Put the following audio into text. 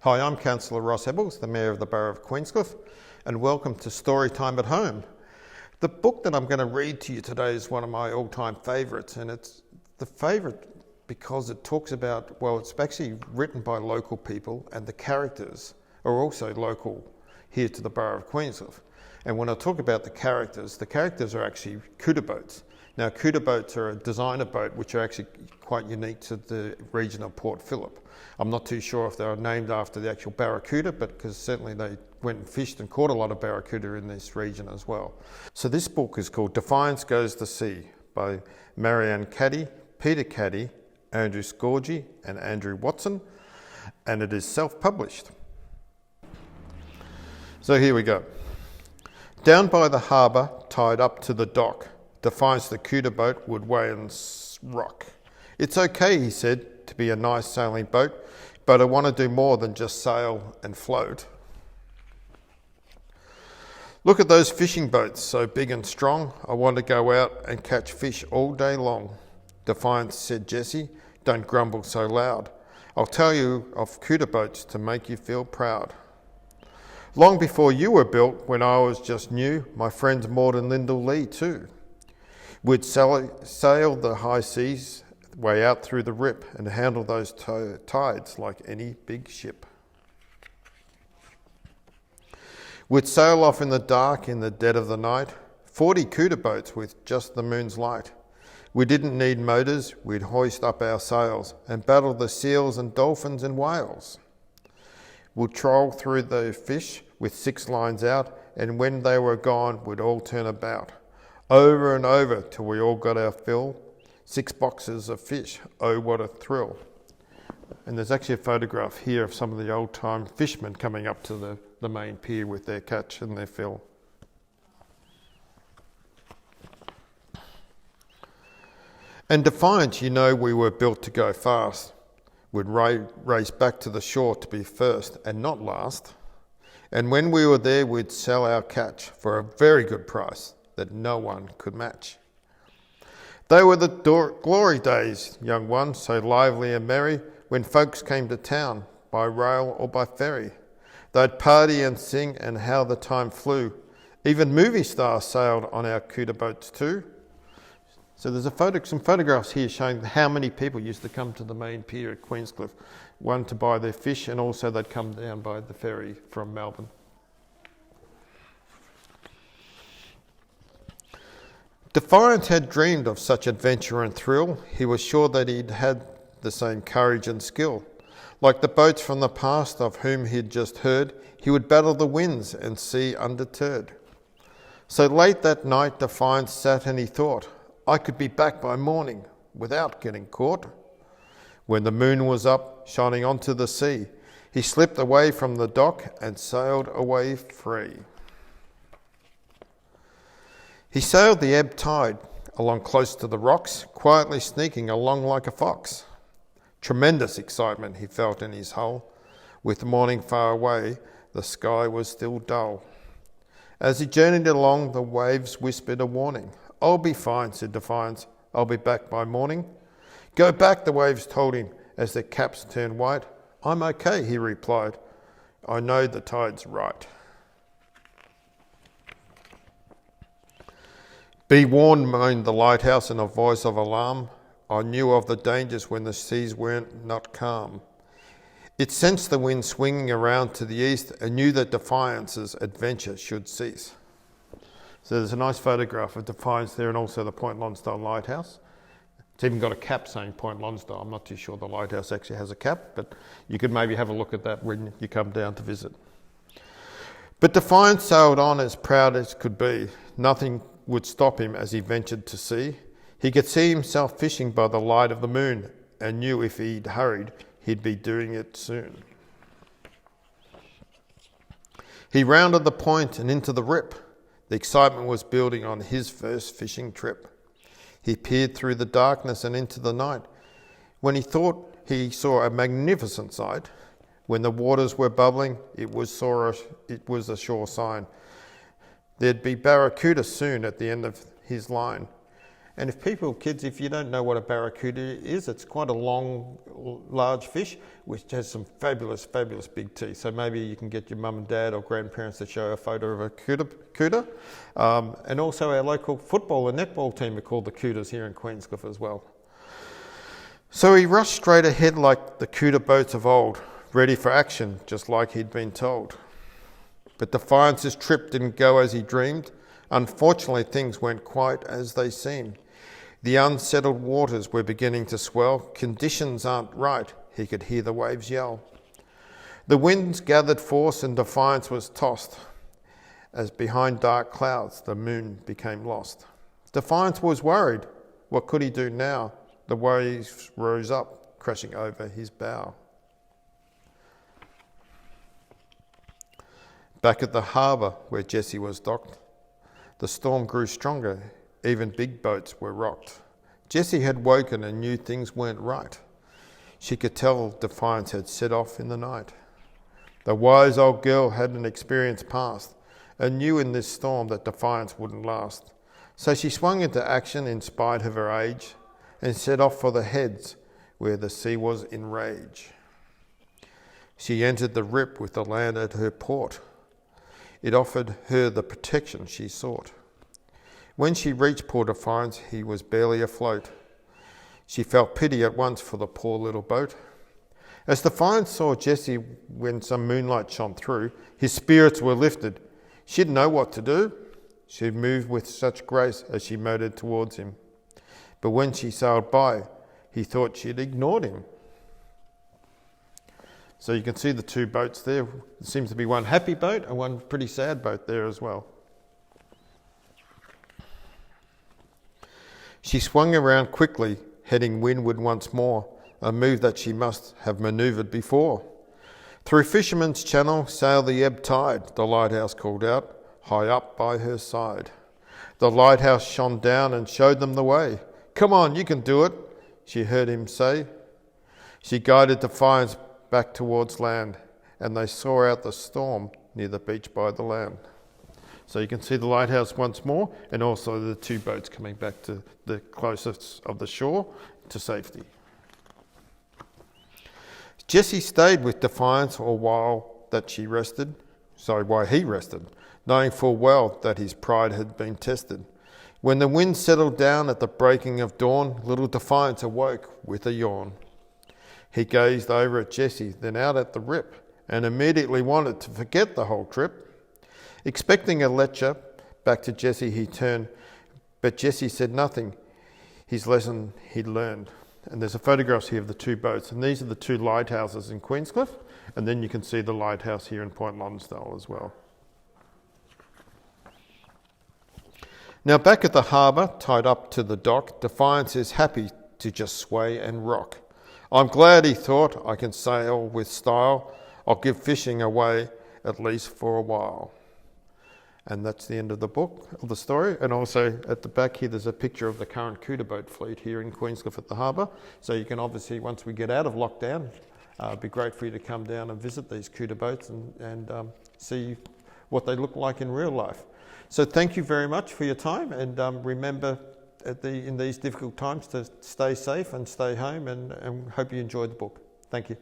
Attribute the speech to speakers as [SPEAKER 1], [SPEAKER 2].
[SPEAKER 1] Hi, I'm Councillor Ross Ebbels, the Mayor of the Borough of Queenscliff, and welcome to Storytime at Home. The book that I'm going to read to you today is one of my all-time favourites, and it's the favourite because it talks about, well, it's actually written by local people, and the characters are also local here to the Borough of Queenscliff. And when I talk about the characters are actually Couta Boats. Now, Couta Boats are a designer boat which are actually quite unique to the region of Port Phillip. I'm not too sure if they are named after the actual barracuda, but because certainly they went and fished and caught a lot of barracuda in this region as well. So this book is called Defiance Goes to Sea by Marianne Caddy, Peter Caddy, Andrew Scorgie and Andrew Watson, and it is self-published. So here we go. Down by the harbour, tied up to the dock, Defiance the Couta boat would weigh and rock. It's okay, he said, to be a nice sailing boat, but I want to do more than just sail and float. Look at those fishing boats, so big and strong. I want to go out and catch fish all day long. Defiance, said Jessie, don't grumble so loud. I'll tell you of Couta boats to make you feel proud. Long before you were built, when I was just new, my friends Maud and Lyndall Lee too. We'd sail the high seas way out through the rip and handle those tides like any big ship. We'd sail off in the dark in the dead of the night, 40 Couta boats with just the moon's light. We didn't need motors, we'd hoist up our sails and battle the seals and dolphins and whales. We'd troll through the fish with 6 lines out, and when they were gone, we'd all turn about. Over and over till we all got our fill. 6 boxes of fish, oh what a thrill. And there's actually a photograph here of some of the old time fishermen coming up to the main pier with their catch and their fill. And Defiance, you know we were built to go fast. We'd race back to the shore to be first and not last. And when we were there, we'd sell our catch for a very good price that no one could match. They were the glory days, young one, so lively and merry, when folks came to town by rail or by ferry. They'd party and sing, and how the time flew. Even movie stars sailed on our Couta boats too. So there's some photographs here showing how many people used to come to the main pier at Queenscliff, one to buy their fish, and also they'd come down by the ferry from Melbourne. Defiance had dreamed of such adventure and thrill. He was sure that he'd had the same courage and skill. Like the boats from the past of whom he'd just heard, he would battle the winds and sea undeterred. So late that night Defiance sat and he thought, I could be back by morning without getting caught. When the moon was up, shining onto the sea, he slipped away from the dock and sailed away free. He sailed the ebb tide along close to the rocks, quietly sneaking along like a fox. Tremendous excitement he felt in his hull. With morning far away, the sky was still dull. As he journeyed along, the waves whispered a warning. I'll be fine, said Defiance. I'll be back by morning. Go back, the waves told him as their caps turned white. I'm okay, he replied. I know the tide's right. Be warned, moaned the lighthouse in a voice of alarm. I knew of the dangers when the seas weren't not calm. It sensed the wind swinging around to the east and knew that Defiance's adventure should cease. So there's a nice photograph of Defiance there and also the Point Lonsdale Lighthouse. It's even got a cap saying Point Lonsdale. I'm not too sure the lighthouse actually has a cap, but you could maybe have a look at that when you come down to visit. But Defiance sailed on as proud as could be. Nothing would stop him as he ventured to sea. He could see himself fishing by the light of the moon and knew if he'd hurried, he'd be doing it soon. He rounded the point and into the rip. The excitement was building on his first fishing trip. He peered through the darkness and into the night. When he thought he saw a magnificent sight, when the waters were bubbling, it was a sure sign. There'd be barracuda soon at the end of his line. And kids, if you don't know what a barracuda is, it's quite a long, large fish, which has some fabulous, fabulous big teeth. So maybe you can get your mum and dad or grandparents to show a photo of a couta. And also our local football and netball team are called the Coutas here in Queenscliff as well. So he rushed straight ahead like the Couta Boats of old, ready for action, just like he'd been told. But Defiance's trip didn't go as he dreamed. Unfortunately, things weren't quite as they seemed. The unsettled waters were beginning to swell. Conditions aren't right, he could hear the waves yell. The winds gathered force and Defiance was tossed, as behind dark clouds the moon became lost. Defiance was worried. What could he do now? The waves rose up, crashing over his bow. Back at the harbour where Jessie was docked, the storm grew stronger, even big boats were rocked. Jessie had woken and knew things weren't right. She could tell Defiance had set off in the night. The wise old girl had an experience past and knew in this storm that Defiance wouldn't last. So she swung into action in spite of her age and set off for the heads where the sea was in rage. She entered the rip with the land at her port. It offered her the protection she sought. When she reached poor Defiance, he was barely afloat. She felt pity at once for the poor little boat. As Defiance saw Jessie when some moonlight shone through, his spirits were lifted. She'd know what to do. She moved with such grace as she motored towards him. But when she sailed by, he thought she'd ignored him. So you can see the two boats there. There seems to be one happy boat and one pretty sad boat there as well. She swung around quickly, heading windward once more, a move that she must have manoeuvred before. Through Fisherman's Channel sailed the ebb tide, the lighthouse called out, high up by her side. The lighthouse shone down and showed them the way. "Come on, you can do it," she heard him say. She guided Defiance back towards land, and they saw out the storm near the beach by the land. So you can see the lighthouse once more, and also the two boats coming back to the closest of the shore to safety. Jessie stayed with Defiance while he rested, knowing full well that his pride had been tested. When the wind settled down at the breaking of dawn, little Defiance awoke with a yawn. He gazed over at Jessie, then out at the rip, and immediately wanted to forget the whole trip. Expecting a lecture, back to Jessie he turned, but Jessie said nothing. His lesson he'd learned. And there's a photographs here of the two boats, and these are the two lighthouses in Queenscliff, and then you can see the lighthouse here in Point Lonsdale as well. Now back at the harbour, tied up to the dock, Defiance is happy to just sway and rock. I'm glad, he thought, I can sail with style. I'll give fishing away, at least for a while. And that's the end of the book, of the story. And also at the back here, there's a picture of the current Couta boat fleet here in Queenscliff at the harbour. So you can obviously, once we get out of lockdown, it'd be great for you to come down and visit these Couta boats and see what they look like in real life. So thank you very much for your time, and remember in these difficult times to stay safe and stay home, and hope you enjoyed the book. Thank you.